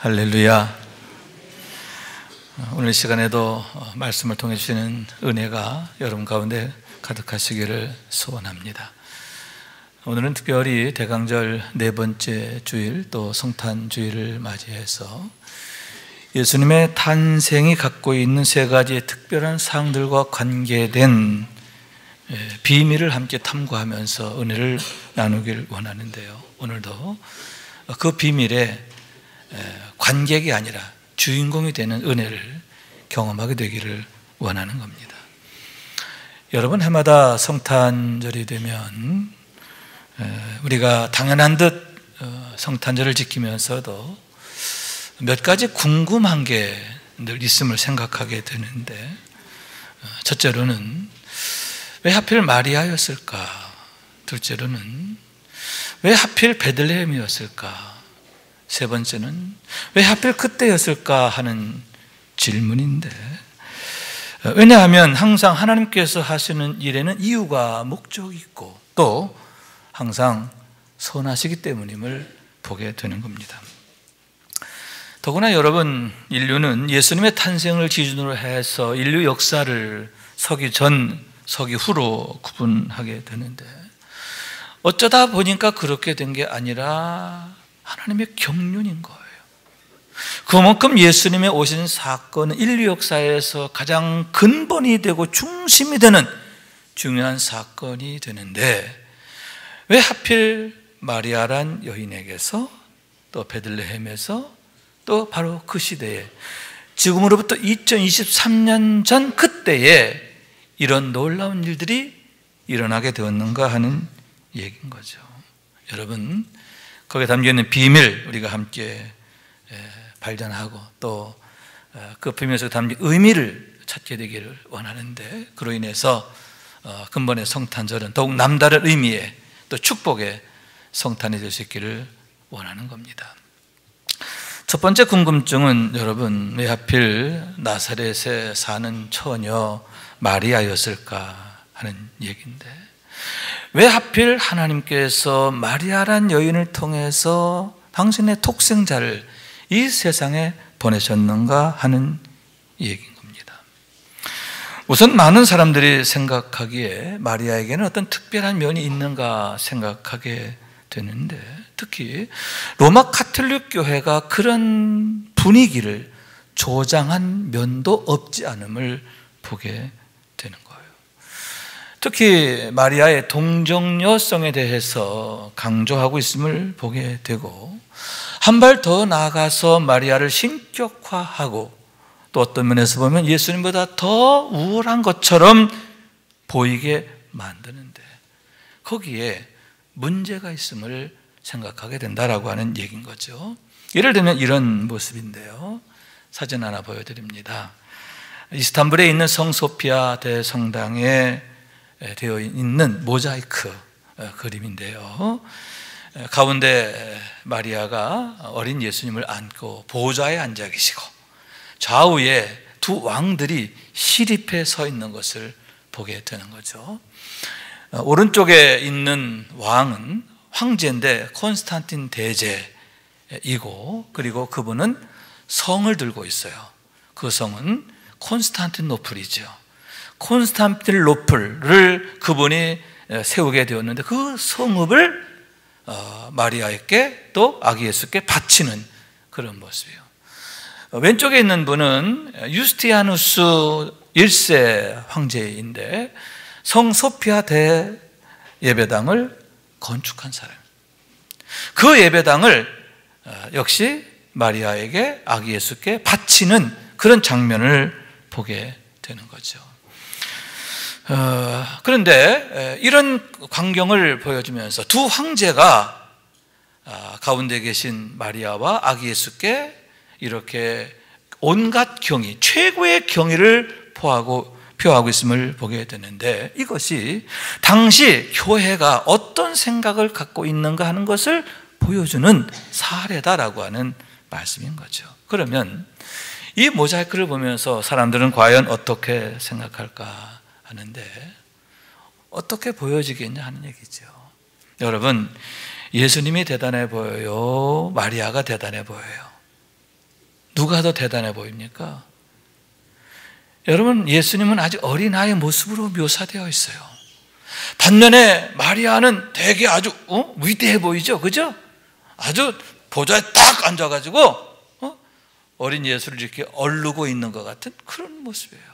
할렐루야. 오늘 시간에도 말씀을 통해 주시는 은혜가 여러분 가운데 가득하시기를 소원합니다. 오늘은 특별히 대강절 네 번째 주일, 또 성탄주일을 맞이해서 예수님의 탄생이 갖고 있는 세 가지의 특별한 사항들과 관계된 비밀을 함께 탐구하면서 은혜를 나누길 원하는데요, 오늘도 그 비밀의 관객이 아니라 주인공이 되는 은혜를 경험하게 되기를 원하는 겁니다. 여러분, 해마다 성탄절이 되면 우리가 당연한 듯 성탄절을 지키면서도 몇 가지 궁금한 게 늘 있음을 생각하게 되는데, 첫째로는 왜 하필 마리아였을까? 둘째로는 왜 하필 베들레헴이었을까? 세 번째는 왜 하필 그때였을까 하는 질문인데, 왜냐하면 항상 하나님께서 하시는 일에는 이유가 목적이 있고 또 항상 선하시기 때문임을 보게 되는 겁니다. 더구나 여러분, 인류는 예수님의 탄생을 기준으로 해서 인류 역사를 서기 전, 서기 후로 구분하게 되는데, 어쩌다 보니까 그렇게 된 게 아니라 하나님의 경륜인 거예요. 그만큼 예수님의 오신 사건은 인류 역사에서 가장 근본이 되고 중심이 되는 중요한 사건이 되는데, 왜 하필 마리아란 여인에게서, 또 베들레헴에서, 또 바로 그 시대에, 지금으로부터 2023년 전 그때에 이런 놀라운 일들이 일어나게 되었는가 하는 얘기인 거죠. 여러분, 거기에 담겨있는 비밀 우리가 함께 발견하고 또 그 비밀에서 담긴 의미를 찾게 되기를 원하는데, 그로 인해서 근본의 성탄절은 더욱 남다른 의미의 또 축복의 성탄이 될 수 있기를 원하는 겁니다. 첫 번째 궁금증은, 여러분, 왜 하필 나사렛에 사는 처녀 마리아였을까 하는 얘기인데, 왜 하필 하나님께서 마리아란 여인을 통해서 당신의 독생자를 이 세상에 보내셨는가 하는 얘기인 겁니다. 우선 많은 사람들이 생각하기에 마리아에게는 어떤 특별한 면이 있는가 생각하게 되는데, 특히 로마 가톨릭 교회가 그런 분위기를 조장한 면도 없지 않음을 보게 되는 거예요. 특히 마리아의 동정녀성에 대해서 강조하고 있음을 보게 되고, 한 발 더 나아가서 마리아를 신격화하고, 또 어떤 면에서 보면 예수님보다 더 우월한 것처럼 보이게 만드는데, 거기에 문제가 있음을 생각하게 된다라고 하는 얘기인 거죠. 예를 들면 이런 모습인데요, 사진 하나 보여드립니다. 이스탄불에 있는 성소피아 대성당에 되어 있는 모자이크 그림인데요, 가운데 마리아가 어린 예수님을 안고 보좌에 앉아 계시고, 좌우에 두 왕들이 시립해 서 있는 것을 보게 되는 거죠. 오른쪽에 있는 왕은 황제인데 콘스탄틴 대제이고, 그리고 그분은 성을 들고 있어요. 그 성은 콘스탄틴노플이죠. 콘스탄틴노플을 그분이 세우게 되었는데, 그 성읍을 마리아에게 또 아기 예수께 바치는 그런 모습이에요. 왼쪽에 있는 분은 유스티아누스 1세 황제인데 성 소피아 대 예배당을 건축한 사람. 그 예배당을 역시 마리아에게, 아기 예수께 바치는 그런 장면을 보게 되는 거죠. 그런데 이런 광경을 보여주면서 두 황제가 가운데 계신 마리아와 아기 예수께 이렇게 온갖 경의, 최고의 경의를 표하고 있음을 보게 되는데, 이것이 당시 교회가 어떤 생각을 갖고 있는가 하는 것을 보여주는 사례다라고 하는 말씀인 거죠. 그러면 이 모자이크를 보면서 사람들은 과연 어떻게 생각할까 하는데, 어떻게 보여지겠냐 하는 얘기죠. 여러분, 예수님이 대단해 보여요? 마리아가 대단해 보여요? 누가 더 대단해 보입니까? 여러분, 예수님은 아직 어린아이의 모습으로 묘사되어 있어요. 반면에 마리아는 되게 아주 위대해 보이죠, 그죠? 아주 보좌에 딱 앉아가지고 어린 예수를 이렇게 얼르고 있는 것 같은 그런 모습이에요.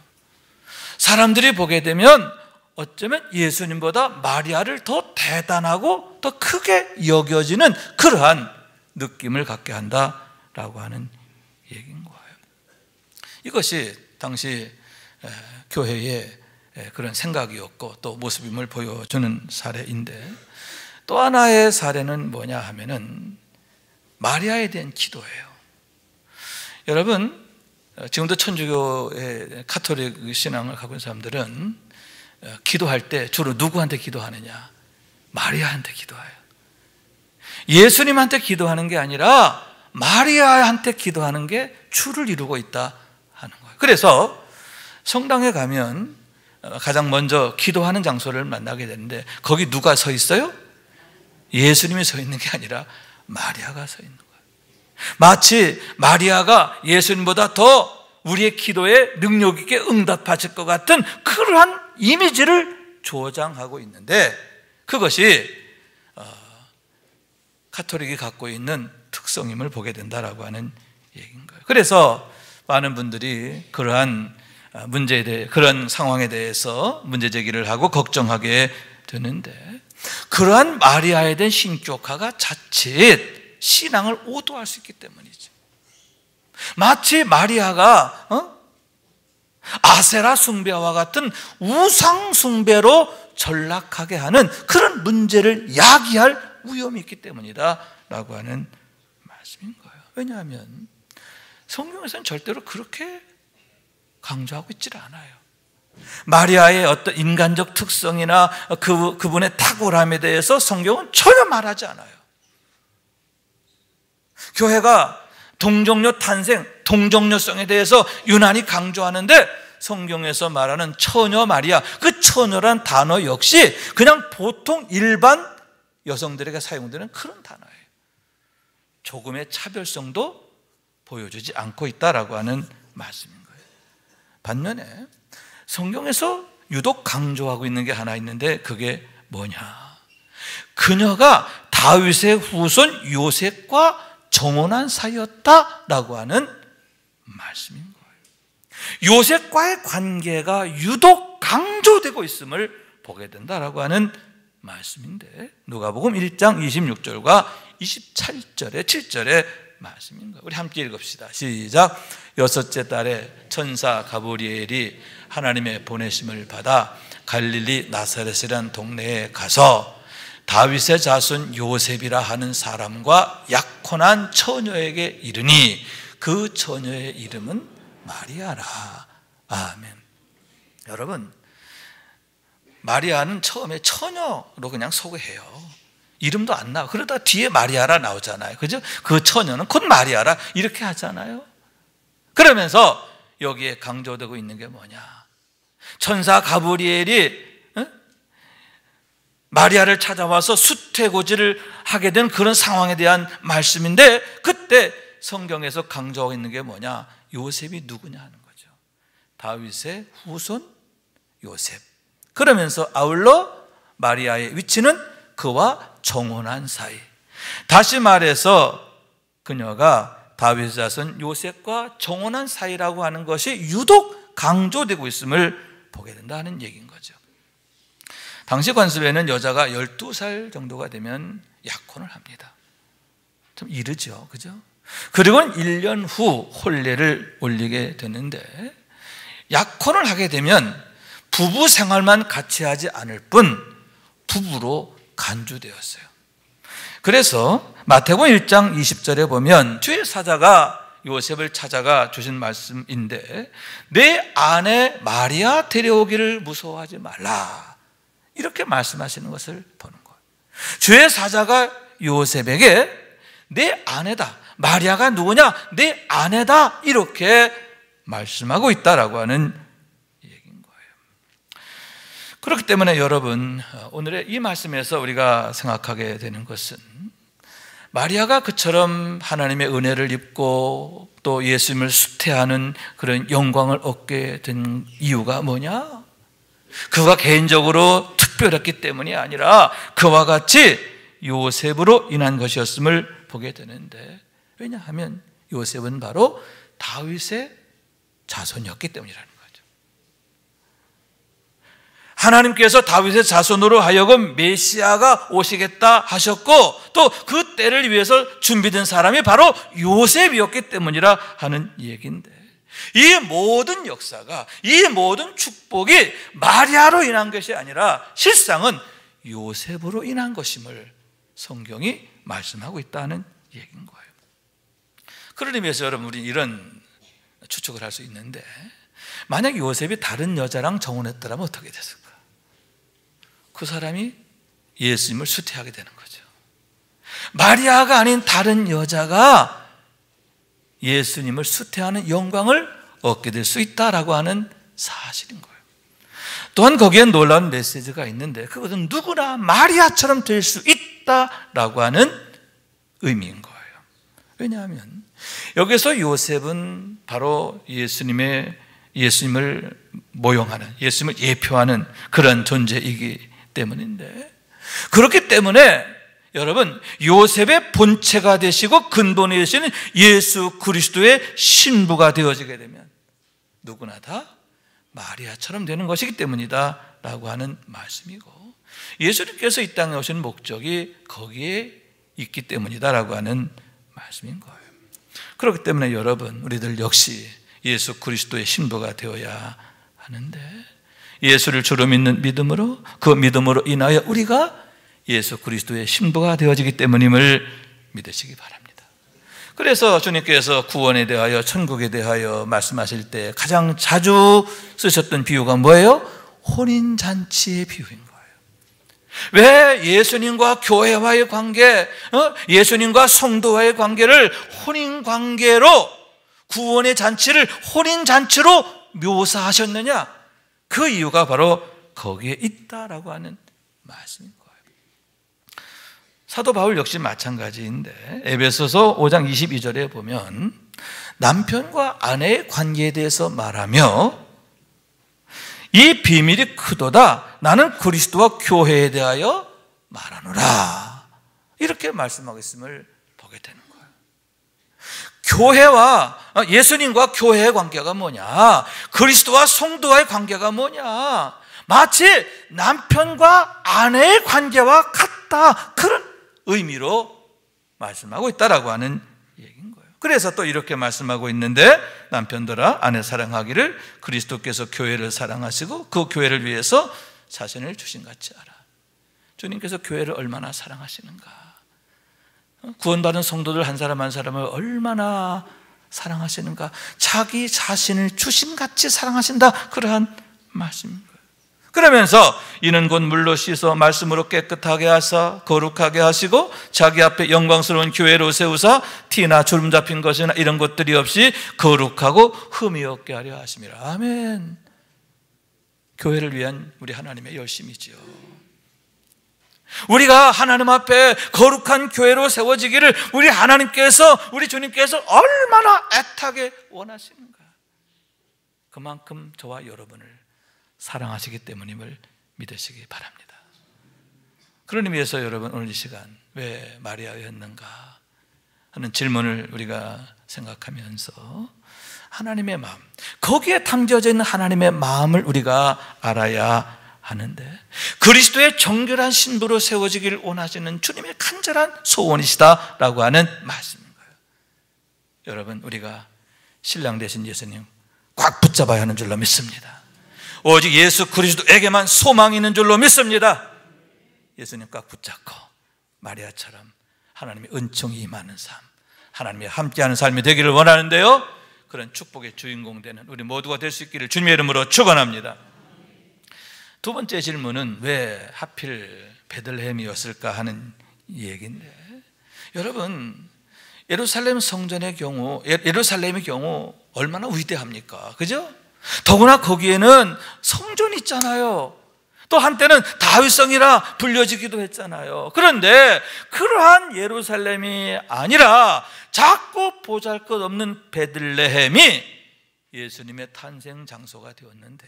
사람들이 보게 되면 어쩌면 예수님보다 마리아를 더 대단하고 더 크게 여겨지는 그러한 느낌을 갖게 한다라고 하는 얘기인 거예요. 이것이 당시 교회의 그런 생각이었고 또 모습임을 보여주는 사례인데, 또 하나의 사례는 뭐냐 하면은 마리아에 대한 기도예요. 여러분, 지금도 천주교의 카톨릭 신앙을 갖고 있는 사람들은 기도할 때 주로 누구한테 기도하느냐? 마리아한테 기도해요. 예수님한테 기도하는 게 아니라 마리아한테 기도하는 게 주를 이루고 있다 하는 거예요. 그래서 성당에 가면 가장 먼저 기도하는 장소를 만나게 되는데, 거기 누가 서 있어요? 예수님이 서 있는 게 아니라 마리아가 서 있는 거예요. 마치 마리아가 예수님보다 더 우리의 기도에 능력 있게 응답하실 것 같은 그러한 이미지를 조장하고 있는데, 그것이 카톨릭이 갖고 있는 특성임을 보게 된다라고 하는 얘기인 거예요. 그래서 많은 분들이 그러한 문제에 대해, 그런 상황에 대해서 문제 제기를 하고 걱정하게 되는데, 그러한 마리아에 대한 신격화가 자칫 신앙을 오도할 수 있기 때문이죠. 마치 마리아가 아세라 숭배와 같은 우상 숭배로 전락하게 하는 그런 문제를 야기할 위험이 있기 때문이다 라고 하는 말씀인 거예요. 왜냐하면 성경에서는 절대로 그렇게 강조하고 있질 않아요. 마리아의 어떤 인간적 특성이나 그분의 탁월함에 대해서 성경은 전혀 말하지 않아요. 교회가 동정녀 탄생, 동정녀성에 대해서 유난히 강조하는데, 성경에서 말하는 처녀 마리아, 그 처녀란 단어 역시 그냥 보통 일반 여성들에게 사용되는 그런 단어예요. 조금의 차별성도 보여주지 않고 있다라고 하는 말씀인 거예요. 반면에 성경에서 유독 강조하고 있는 게 하나 있는데, 그게 뭐냐? 그녀가 다윗의 후손 요셉과 정혼한 사이였다라고 하는 말씀인 거예요. 요셉과의 관계가 유독 강조되고 있음을 보게 된다라고 하는 말씀인데, 누가복음 1장 26절과 27절의 7절의 말씀인 거예요. 우리 함께 읽읍시다. 시작. 여섯째 달에 천사 가브리엘이 하나님의 보내심을 받아 갈릴리 나사렛이라는 동네에 가서 다윗의 자손 요셉이라 하는 사람과 약혼한 처녀에게 이르니, 그 처녀의 이름은 마리아라. 아멘. 여러분, 마리아는 처음에 처녀로 그냥 소개해요. 이름도 안 나와. 그러다 뒤에 마리아라 나오잖아요. 그죠? 그 처녀는 곧 마리아라 이렇게 하잖아요. 그러면서 여기에 강조되고 있는 게 뭐냐? 천사 가브리엘이 마리아를 찾아와서 수태고지를 하게 된 그런 상황에 대한 말씀인데, 그때 성경에서 강조하고 있는 게 뭐냐? 요셉이 누구냐 하는 거죠. 다윗의 후손 요셉. 그러면서 아울러 마리아의 위치는 그와 정혼한 사이. 다시 말해서 그녀가 다윗의 자손 요셉과 정혼한 사이라고 하는 것이 유독 강조되고 있음을 보게 된다는 얘기인 거죠. 당시 관습에는 여자가 12살 정도가 되면 약혼을 합니다. 좀 이르죠, 그죠? 그리고 1년 후 혼례를 올리게 되는데, 약혼을 하게 되면 부부 생활만 같이 하지 않을 뿐 부부로 간주되었어요. 그래서 마태복음 1장 20절에 보면 주의 사자가 요셉을 찾아가 주신 말씀인데, 내 아내 마리아 데려오기를 무서워하지 말라, 이렇게 말씀하시는 것을 보는 거예요. 주의 사자가 요셉에게 내 아내다, 마리아가 누구냐? 내 아내다, 이렇게 말씀하고 있다라고 하는 얘기인 거예요. 그렇기 때문에 여러분, 오늘의 이 말씀에서 우리가 생각하게 되는 것은, 마리아가 그처럼 하나님의 은혜를 입고 또 예수님을 수태하는 그런 영광을 얻게 된 이유가 뭐냐? 그가 개인적으로 특별했기 때문이 아니라 그와 같이 요셉으로 인한 것이었음을 보게 되는데, 왜냐하면 요셉은 바로 다윗의 자손이었기 때문이라는 거죠. 하나님께서 다윗의 자손으로 하여금 메시아가 오시겠다 하셨고, 또 그 때를 위해서 준비된 사람이 바로 요셉이었기 때문이라 하는 얘기인데, 이 모든 역사가, 이 모든 축복이 마리아로 인한 것이 아니라 실상은 요셉으로 인한 것임을 성경이 말씀하고 있다는 얘기인 거예요. 그런 의미에서 여러분, 우리 이런 추측을 할 수 있는데, 만약 요셉이 다른 여자랑 정혼했더라면 어떻게 됐을까? 그 사람이 예수님을 수태하게 되는 거죠. 마리아가 아닌 다른 여자가 예수님을 수태하는 영광을 얻게 될 수 있다라고 하는 사실인 거예요. 또한 거기엔 놀라운 메시지가 있는데, 그것은 누구나 마리아처럼 될 수 있다라고 하는 의미인 거예요. 왜냐하면 여기서 요셉은 바로 예수님을 모형하는, 예수님을 예표하는 그런 존재이기 때문인데, 그렇기 때문에 여러분, 요셉의 본체가 되시고 근본이 되시는 예수 그리스도의 신부가 되어지게 되면 누구나 다 마리아처럼 되는 것이기 때문이다 라고 하는 말씀이고, 예수님께서 이 땅에 오신 목적이 거기에 있기 때문이다 라고 하는 말씀인 거예요. 그렇기 때문에 여러분, 우리들 역시 예수 그리스도의 신부가 되어야 하는데, 예수를 주로 믿는 믿음으로, 그 믿음으로 인하여 우리가 예수 그리스도의 신부가 되어지기 때문임을 믿으시기 바랍니다. 그래서 주님께서 구원에 대하여, 천국에 대하여 말씀하실 때 가장 자주 쓰셨던 비유가 뭐예요? 혼인잔치의 비유인 거예요. 왜 예수님과 교회와의 관계, 예수님과 성도와의 관계를 혼인관계로, 구원의 잔치를 혼인잔치로 묘사하셨느냐? 그 이유가 바로 거기에 있다라고 하는 말씀인 거예요. 사도 바울 역시 마찬가지인데, 에베소서 5장 22절에 보면 남편과 아내의 관계에 대해서 말하며 이 비밀이 크도다, 나는 그리스도와 교회에 대하여 말하노라, 이렇게 말씀하고 있음을 보게 되는 거예요. 교회와, 예수님과 교회의 관계가 뭐냐, 그리스도와 성도와의 관계가 뭐냐, 마치 남편과 아내의 관계와 같다, 그런 의미로 말씀하고 있다라고 하는 얘기인 거예요. 그래서 또 이렇게 말씀하고 있는데, 남편들아 아내 사랑하기를 그리스도께서 교회를 사랑하시고 그 교회를 위해서 자신을 주신 같이 알아. 주님께서 교회를 얼마나 사랑하시는가, 구원받은 성도들 한 사람 한 사람을 얼마나 사랑하시는가, 자기 자신을 주심같이 사랑하신다, 그러한 말씀인 거예요. 그러면서 이는 곧 물로 씻어 말씀으로 깨끗하게 하사 거룩하게 하시고 자기 앞에 영광스러운 교회로 세우사 티나 주름 잡힌 것이나 이런 것들이 없이 거룩하고 흠이 없게 하려 하심이라. 아멘. 교회를 위한 우리 하나님의 열심이지요. 우리가 하나님 앞에 거룩한 교회로 세워지기를 우리 하나님께서, 우리 주님께서 얼마나 애타게 원하시는가. 그만큼 저와 여러분을 사랑하시기 때문임을 믿으시기 바랍니다. 그런 의미에서 여러분, 오늘 이 시간 왜 마리아였는가 하는 질문을 우리가 생각하면서 하나님의 마음, 거기에 담겨져 있는 하나님의 마음을 우리가 알아야 하는데, 그리스도의 정결한 신부로 세워지기를 원하시는 주님의 간절한 소원이시다라고 하는 말씀인 거예요. 여러분, 우리가 신랑 되신 예수님 꽉 붙잡아야 하는 줄로 믿습니다. 오직 예수 그리스도에게만 소망이 있는 줄로 믿습니다. 예수님 꽉 붙잡고 마리아처럼 하나님의 은총이 임하는 삶, 하나님이 함께하는 삶이 되기를 원하는데요, 그런 축복의 주인공 되는 우리 모두가 될 수 있기를 주님의 이름으로 축원합니다. 두 번째 질문은 왜 하필 베들레헴이었을까 하는 얘기인데, 여러분, 예루살렘 성전의 경우, 예루살렘의 경우 얼마나 위대합니까? 그죠? 더구나 거기에는 성전이 있잖아요. 또 한때는 다윗성이라 불려지기도 했잖아요. 그런데 그러한 예루살렘이 아니라 작고 보잘것없는 베들레헴이 예수님의 탄생 장소가 되었는데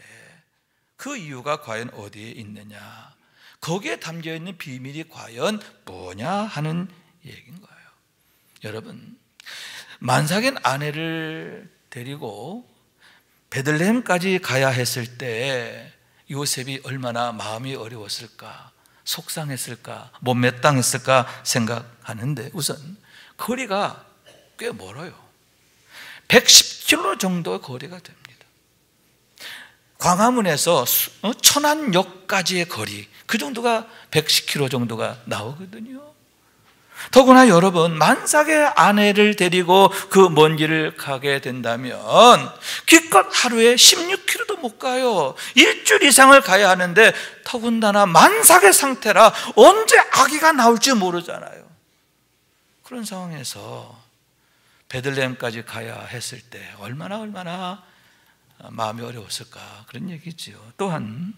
그 이유가 과연 어디에 있느냐, 거기에 담겨있는 비밀이 과연 뭐냐 하는 얘기인 거예요. 여러분, 만삭인 아내를 데리고 베들레헴까지 가야 했을 때 요셉이 얼마나 마음이 어려웠을까, 속상했을까, 못마땅했을까 생각하는데, 우선 거리가 꽤 멀어요. 110km 정도 거리가 됩니다. 광화문에서 천안역까지의 거리, 그 정도가 110km 정도가 나오거든요. 더구나 여러분, 만삭의 아내를 데리고 그 먼 길을 가게 된다면 기껏 하루에 16km도 못 가요. 일주일 이상을 가야 하는데, 더군다나 만삭의 상태라 언제 아기가 나올지 모르잖아요. 그런 상황에서 베들레헴까지 가야 했을 때 얼마나 마음이 어려웠을까, 그런 얘기지요. 또한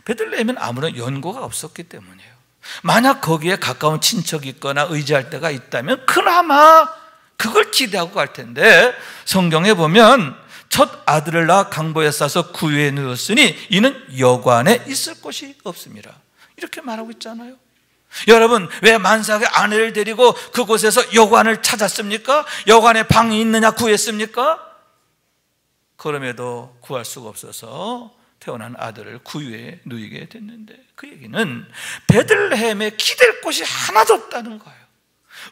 베들레헴은 아무런 연고가 없었기 때문이에요. 만약 거기에 가까운 친척이 있거나 의지할 데가 있다면 그나마 그걸 기대하고 갈 텐데, 성경에 보면 첫 아들을 낳아 강보에 싸서 구유에 누웠으니 이는 여관에 있을 곳이 없습니다, 이렇게 말하고 있잖아요. 여러분, 왜 만삭의 아내를 데리고 그곳에서 여관을 찾았습니까? 여관에 방이 있느냐 구했습니까? 그럼에도 구할 수가 없어서 태어난 아들을 구유에 누이게 됐는데, 그 얘기는 베들레헴에 기댈 곳이 하나도 없다는 거예요.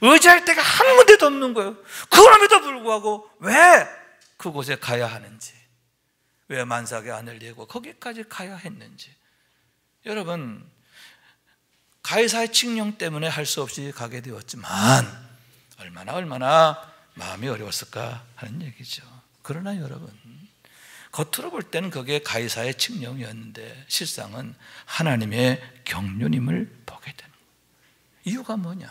의지할 데가 한 군데도 없는 거예요. 그럼에도 불구하고 왜 그곳에 가야 하는지, 왜 만삭의 아내를 내고 거기까지 가야 했는지. 여러분, 가이사의 칙령 때문에 할 수 없이 가게 되었지만 얼마나 마음이 어려웠을까 하는 얘기죠. 그러나 여러분, 겉으로 볼 때는 그게 가이사의 칙령이었는데 실상은 하나님의 경륜임을 보게 되는 거예요. 이유가 뭐냐?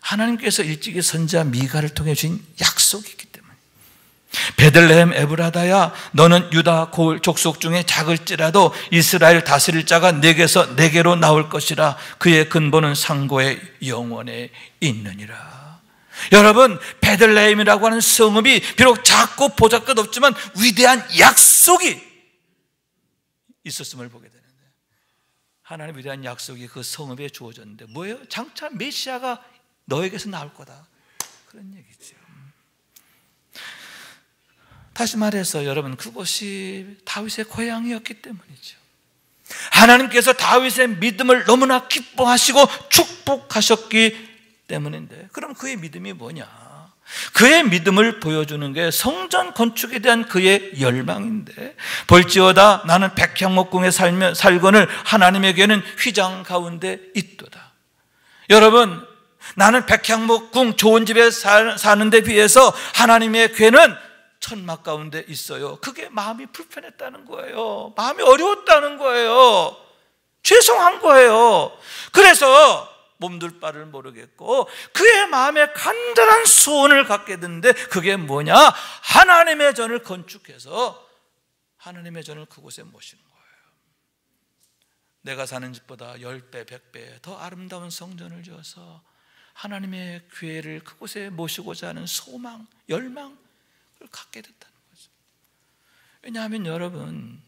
하나님께서 일찍이 선지자 미가를 통해 주신 약속이 있기 때문에. 베들레헴 에브라다야, 너는 유다 고을 족속 중에 작을지라도 이스라엘 다스릴 자가 내게서 내게로 나올 것이라. 그의 근본은 상고의 영원에 있느니라. 여러분, 베들레헴이라고 하는 성읍이 비록 작고 보잘것없지만 위대한 약속이 있었음을 보게 되는데, 하나님의 위대한 약속이 그 성읍에 주어졌는데 뭐예요? 장차 메시아가 너에게서 나올 거다, 그런 얘기죠. 다시 말해서 여러분, 그곳이 다윗의 고향이었기 때문이죠. 하나님께서 다윗의 믿음을 너무나 기뻐하시고 축복하셨기 때문인데, 그럼 그의 믿음이 뭐냐? 그의 믿음을 보여주는 게 성전 건축에 대한 그의 열망인데, 볼지어다 나는 백향목궁에 살거늘 하나님에게는 휘장 가운데 있도다. 여러분, 나는 백향목궁 좋은 집에 사는 데 비해서 하나님의 궤는 천막 가운데 있어요. 그게 마음이 불편했다는 거예요. 마음이 어려웠다는 거예요. 죄송한 거예요. 그래서 몸둘 바를 모르겠고 그의 마음에 간절한 소원을 갖게 됐는데, 그게 뭐냐? 하나님의 전을 건축해서 하나님의 전을 그곳에 모시는 거예요. 내가 사는 집보다 10배, 100배 더 아름다운 성전을 지어서 하나님의 교회를 그곳에 모시고자 하는 소망, 열망을 갖게 됐다는 거죠. 왜냐하면 여러분,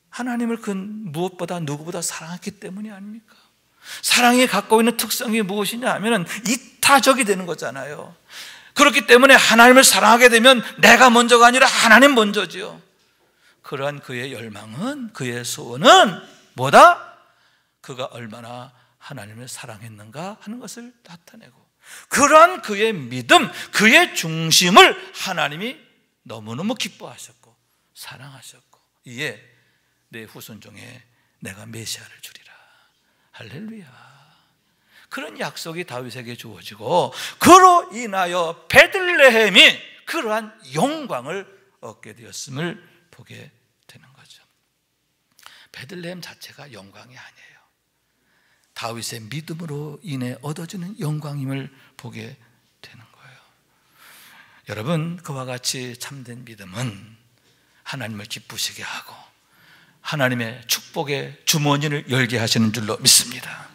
하나님을 그 무엇보다 누구보다 사랑했기 때문이 아닙니까? 사랑이 갖고 있는 특성이 무엇이냐 하면 이타적이 되는 거잖아요. 그렇기 때문에 하나님을 사랑하게 되면 내가 먼저가 아니라 하나님 먼저지요. 그러한 그의 열망은, 그의 소원은 뭐다? 그가 얼마나 하나님을 사랑했는가 하는 것을 나타내고, 그러한 그의 믿음, 그의 중심을 하나님이 너무너무 기뻐하셨고 사랑하셨고, 이에 내 후손 중에 내가 메시아를 주리라. 할렐루야. 그런 약속이 다윗에게 주어지고, 그로 인하여 베들레헴이 그러한 영광을 얻게 되었음을 보게 되는 거죠. 베들레헴 자체가 영광이 아니에요. 다윗의 믿음으로 인해 얻어지는 영광임을 보게 되는 거예요. 여러분, 그와 같이 참된 믿음은 하나님을 기쁘시게 하고 하나님의 축복의 주머니를 열게 하시는 줄로 믿습니다.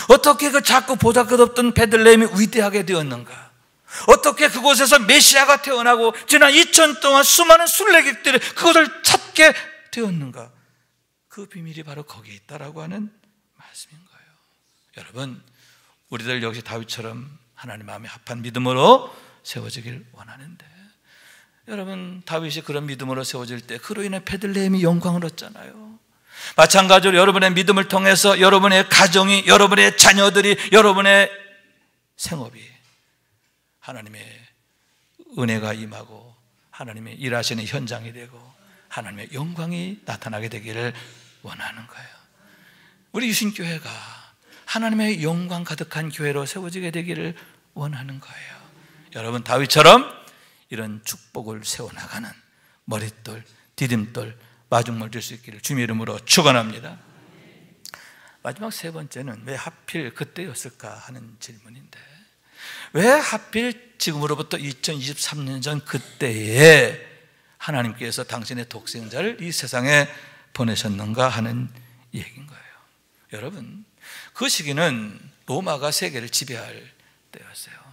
어떻게 그 작고 보잘것없던 베들레헴이 위대하게 되었는가? 어떻게 그곳에서 메시아가 태어나고 지난 2000년 동안 수많은 순례객들이 그것을 찾게 되었는가? 그 비밀이 바로 거기에 있다라고 하는 말씀인 거예요. 여러분, 우리들 역시 다윗처럼 하나님 마음에 합한 믿음으로 세워지길 원하는데, 여러분, 다윗이 그런 믿음으로 세워질 때 그로 인해 베들레헴이 영광을 얻잖아요. 마찬가지로 여러분의 믿음을 통해서 여러분의 가정이, 여러분의 자녀들이, 여러분의 생업이 하나님의 은혜가 임하고 하나님의 일하시는 현장이 되고 하나님의 영광이 나타나게 되기를 원하는 거예요. 우리 유신교회가 하나님의 영광 가득한 교회로 세워지게 되기를 원하는 거예요. 여러분, 다윗처럼 이런 축복을 세워나가는 머릿돌, 디딤돌, 마중물 될 수 있기를 주님의 이름으로 축원합니다. 마지막 세 번째는 왜 하필 그때였을까 하는 질문인데, 왜 하필 지금으로부터 2023년 전 그때에 하나님께서 당신의 독생자를 이 세상에 보내셨는가 하는 얘기인 거예요. 여러분, 그 시기는 로마가 세계를 지배할 때였어요.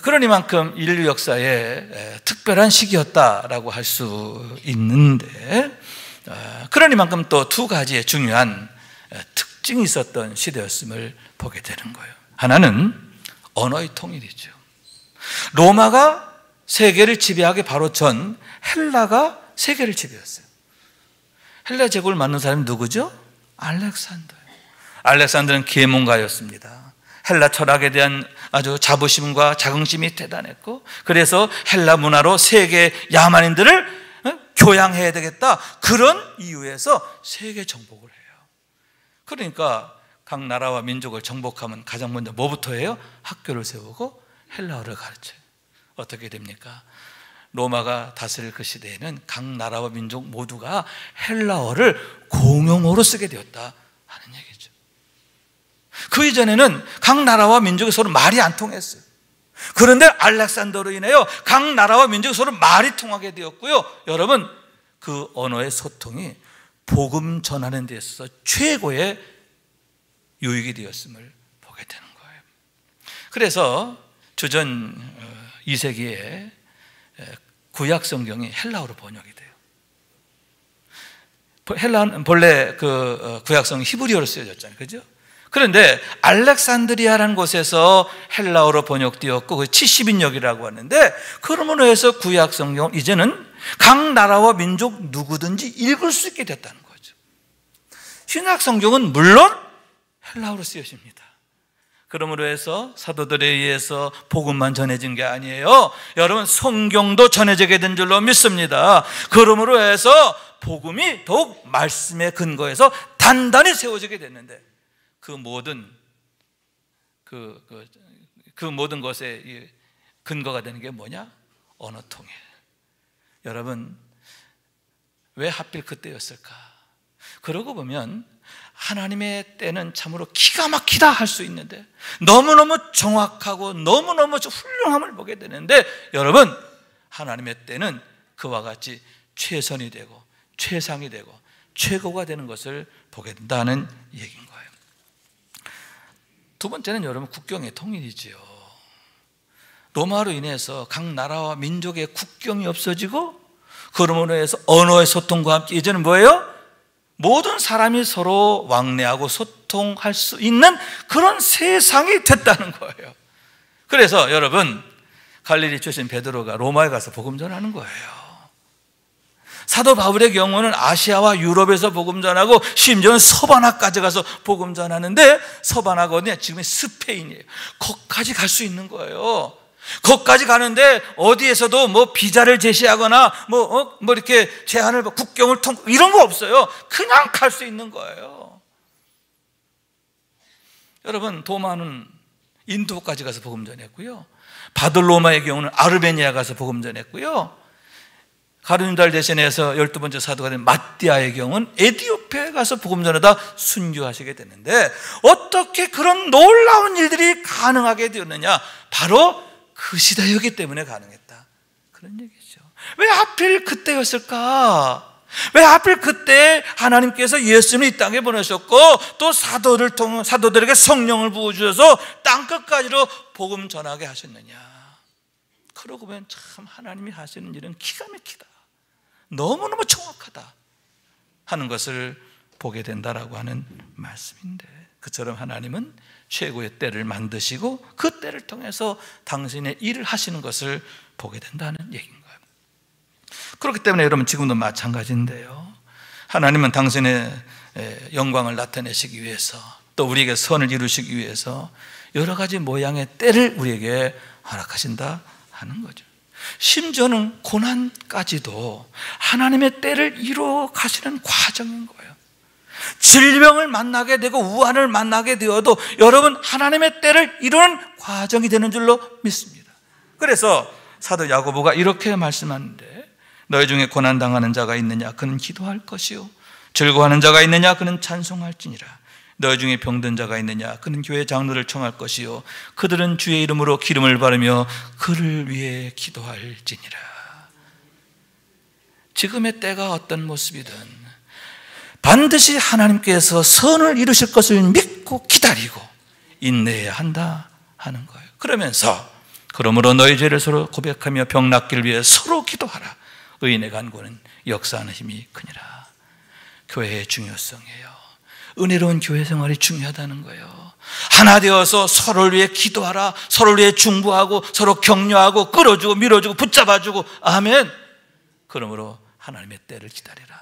그러니만큼 인류 역사에 특별한 시기였다라고 할 수 있는데, 그러니만큼 또 두 가지의 중요한 특징이 있었던 시대였음을 보게 되는 거예요. 하나는 언어의 통일이죠. 로마가 세계를 지배하기 바로 전 헬라가 세계를 지배했어요. 헬라 제국을 만든 사람이 누구죠? 알렉산더예요. 알렉산더는 계몽가였습니다. 헬라 철학에 대한 아주 자부심과 자긍심이 대단했고, 그래서 헬라 문화로 세계 야만인들을 교양해야 되겠다, 그런 이유에서 세계 정복을 해요. 그러니까 각 나라와 민족을 정복하면 가장 먼저 뭐부터 해요? 학교를 세우고 헬라어를 가르쳐요. 어떻게 됩니까? 로마가 다스릴 그 시대에는 각 나라와 민족 모두가 헬라어를 공용어로 쓰게 되었다 하는 얘기죠. 그 이전에는 각 나라와 민족이 서로 말이 안 통했어요. 그런데 알렉산더로 인하여 각 나라와 민족이 서로 말이 통하게 되었고요. 여러분, 그 언어의 소통이 복음 전하는 데 있어서 최고의 유익이 되었음을 보게 되는 거예요. 그래서 주전 2세기에 구약 성경이 헬라어로 번역이 돼요. 헬라는 본래 그 구약 성경이 히브리어로 쓰여졌잖아요, 그죠? 그런데 알렉산드리아라는 곳에서 헬라어로 번역되었고, 그 70인역이라고 하는데, 그러므로 해서 구약 성경은 이제는 각 나라와 민족 누구든지 읽을 수 있게 됐다는 거죠. 신약 성경은 물론 헬라어로 쓰여집니다. 그러므로 해서 사도들에 의해서 복음만 전해진 게 아니에요. 여러분, 성경도 전해지게 된 줄로 믿습니다. 그러므로 해서 복음이 더욱 말씀에 근거해서 단단히 세워지게 됐는데, 그 모든 것의 근거가 되는 게 뭐냐? 언어 통일. 여러분, 왜 하필 그때였을까? 그러고 보면 하나님의 때는 참으로 기가 막히다 할 수 있는데, 너무너무 정확하고 너무너무 훌륭함을 보게 되는데, 여러분, 하나님의 때는 그와 같이 최선이 되고 최상이 되고 최고가 되는 것을 보게 된다는 얘기인 거예요. 두 번째는 여러분, 국경의 통일이지요. 로마로 인해서 각 나라와 민족의 국경이 없어지고, 그러므로 해서 언어의 소통과 함께 이제는 뭐예요? 모든 사람이 서로 왕래하고 소통할 수 있는 그런 세상이 됐다는 거예요. 그래서 여러분, 갈릴리 출신 베드로가 로마에 가서 복음 전하는 거예요. 사도 바울의 경우는 아시아와 유럽에서 복음 전하고, 심지어는 서바나까지 가서 복음 전하는데, 서바나가 어디냐? 지금의 스페인이에요. 거기까지 갈 수 있는 거예요. 거기까지 가는데 어디에서도 뭐 비자를 제시하거나 뭐 이렇게 제한을, 국경을 이런 거 없어요. 그냥 갈 수 있는 거예요. 여러분, 도마는 인도까지 가서 복음 전했고요. 바들로마의 경우는 아르메니아 가서 복음 전했고요. 가룟달 대신해서 12번째 사도가 된 마띠아의 경우는 에티오피아에 가서 복음 전하다 순교하시게 됐는데, 어떻게 그런 놀라운 일들이 가능하게 되었느냐? 바로 그 시대였기 때문에 가능했다, 그런 얘기죠. 왜 하필 그때였을까? 왜 하필 그때 하나님께서 예수님을 이 땅에 보내셨고 또 사도들에게 성령을 부어주셔서 땅끝까지로 복음 전하게 하셨느냐? 그러고 보면 참 하나님이 하시는 일은 기가 막히다, 너무너무 정확하다 하는 것을 보게 된다라고 하는 말씀인데, 그처럼 하나님은 최고의 때를 만드시고 그 때를 통해서 당신의 일을 하시는 것을 보게 된다는 얘기인 거예요. 그렇기 때문에 여러분 지금도 마찬가지인데요, 하나님은 당신의 영광을 나타내시기 위해서 또 우리에게 선을 이루시기 위해서 여러 가지 모양의 때를 우리에게 허락하신다 하는 거죠. 심지어는 고난까지도 하나님의 때를 이루어 가시는 과정인 거예요. 질병을 만나게 되고 우환을 만나게 되어도 여러분 하나님의 때를 이루는 과정이 되는 줄로 믿습니다. 그래서 사도 야고보가 이렇게 말씀하는데, 너희 중에 고난당하는 자가 있느냐? 그는 기도할 것이요, 즐거워하는 자가 있느냐? 그는 찬송할지니라. 너희 중에 병든 자가 있느냐? 그는 교회 장로를 청할 것이요, 그들은 주의 이름으로 기름을 바르며 그를 위해 기도할지니라. 지금의 때가 어떤 모습이든 반드시 하나님께서 선을 이루실 것을 믿고 기다리고 인내해야 한다 하는 거예요. 그러므로 너희 죄를 서로 고백하며 병 낫기를 위해 서로 기도하라. 의인의 간구는 역사하는 힘이 크니라. 교회의 중요성이에요. 은혜로운 교회 생활이 중요하다는 거예요. 하나 되어서 서로를 위해 기도하라, 서로를 위해 중보하고 서로 격려하고 끌어주고 밀어주고 붙잡아주고, 아멘. 그러므로 하나님의 때를 기다리라.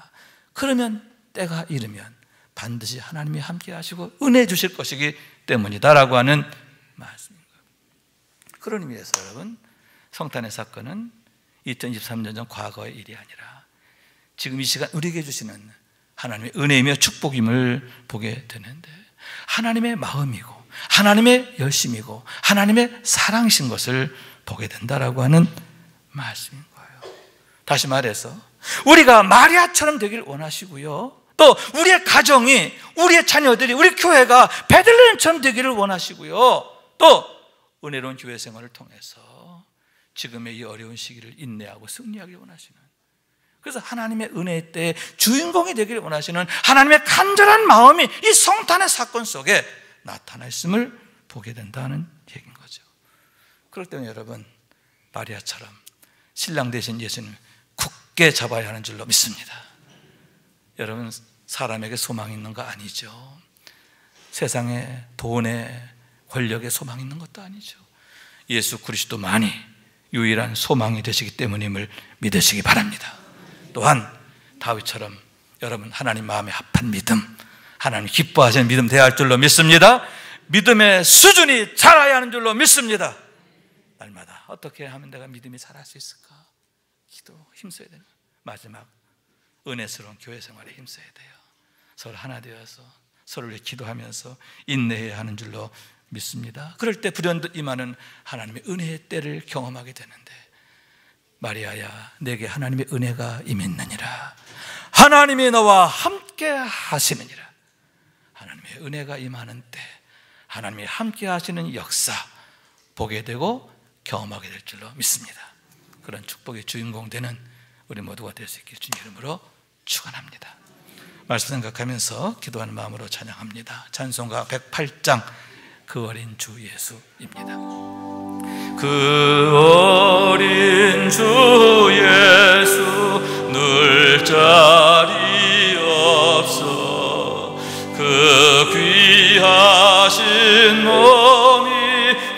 그러면 때가 이르면 반드시 하나님이 함께 하시고 은혜 주실 것이기 때문이다라고 하는 말씀인 거예요. 그런 의미에서 여러분, 성탄의 사건은 2023년 전 과거의 일이 아니라 지금 이 시간 우리에게 주시는 하나님의 은혜이며 축복임을 보게 되는데, 하나님의 마음이고 하나님의 열심이고 하나님의 사랑이신 것을 보게 된다라고 하는 말씀인 거예요. 다시 말해서 우리가 마리아처럼 되길 원하시고요, 또 우리의 가정이, 우리의 자녀들이, 우리 교회가 베들레헴처럼 되기를 원하시고요, 또 은혜로운 교회 생활을 통해서 지금의 이 어려운 시기를 인내하고 승리하길 원하시는, 그래서 하나님의 은혜의 때에 주인공이 되기를 원하시는 하나님의 간절한 마음이 이 성탄의 사건 속에 나타나 있음을 보게 된다는 얘기인 거죠. 그렇기 때문에 여러분, 마리아처럼 신랑 되신 예수님 굳게 잡아야 하는 줄로 믿습니다. 여러분, 사람에게 소망이 있는 거 아니죠. 세상에 돈에 권력에 소망이 있는 것도 아니죠. 예수 그리스도만이 유일한 소망이 되시기 때문임을 믿으시기 바랍니다. 또한 다윗처럼 여러분 하나님 마음에 합한 믿음, 하나님 기뻐하시는 믿음 되어야 할 줄로 믿습니다. 믿음의 수준이 자라야 하는 줄로 믿습니다. 날마다 어떻게 하면 내가 믿음이 자랄 수 있을까? 기도 힘써야 되는, 마지막 은혜스러운 교회 생활에 힘써야 돼요. 서로 하나 되어서 서로를 기도하면서 인내해야 하는 줄로 믿습니다. 그럴 때 불현듯 임하는 하나님의 은혜의 때를 경험하게 되는데, 마리아야 내게 하나님의 은혜가 임했느니라. 하나님이 너와 함께 하시느니라. 하나님의 은혜가 임하는 때 하나님이 함께 하시는 역사 보게 되고 경험하게 될 줄로 믿습니다. 그런 축복의 주인공 되는 우리 모두가 될 수 있길 주님 이름으로 축원합니다. 말씀 생각하면서 기도하는 마음으로 찬양합니다. 찬송가 108장 그 어린 주 예수입니다. 그 어린 주 예수 늘 자리 없어 그 귀하신 몸이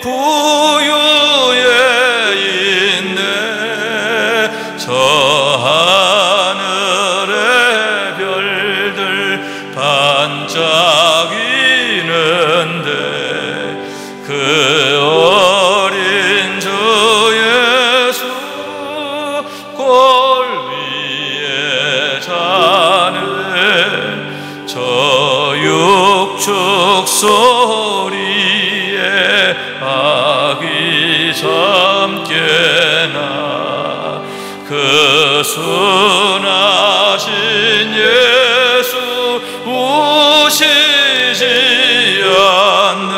부유에 있네. 저 하늘의 별들 반짝이는데 그 어린 주 예수 골 위에 자는 저 육축 소리에 아기 잠깨나 그 순하신 예수 우시지 않네.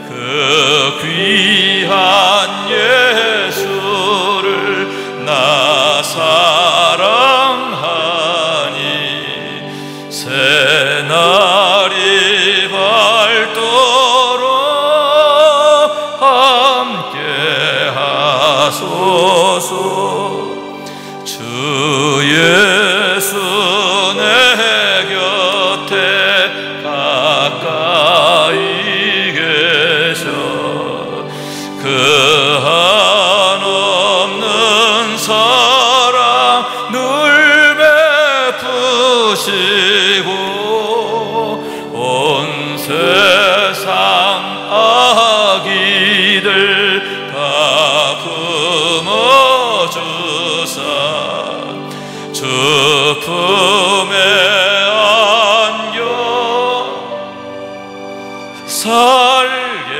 그 귀한 예수를 나 사랑하네. 하소서. 주 예수 내 곁에 가까이 계셔. 그 한없는 사랑 늘 베푸시고 온 세상 아기들 다 품어주사 주 품에 안겨 살게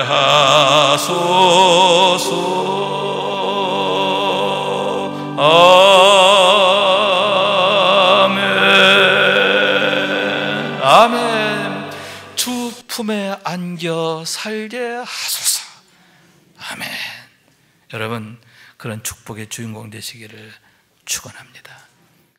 하소서. 아멘. 아멘. 주 품에 안겨 살게 하소서. 아멘. 여러분, 그런 축복의 주인공 되시기를 축원합니다.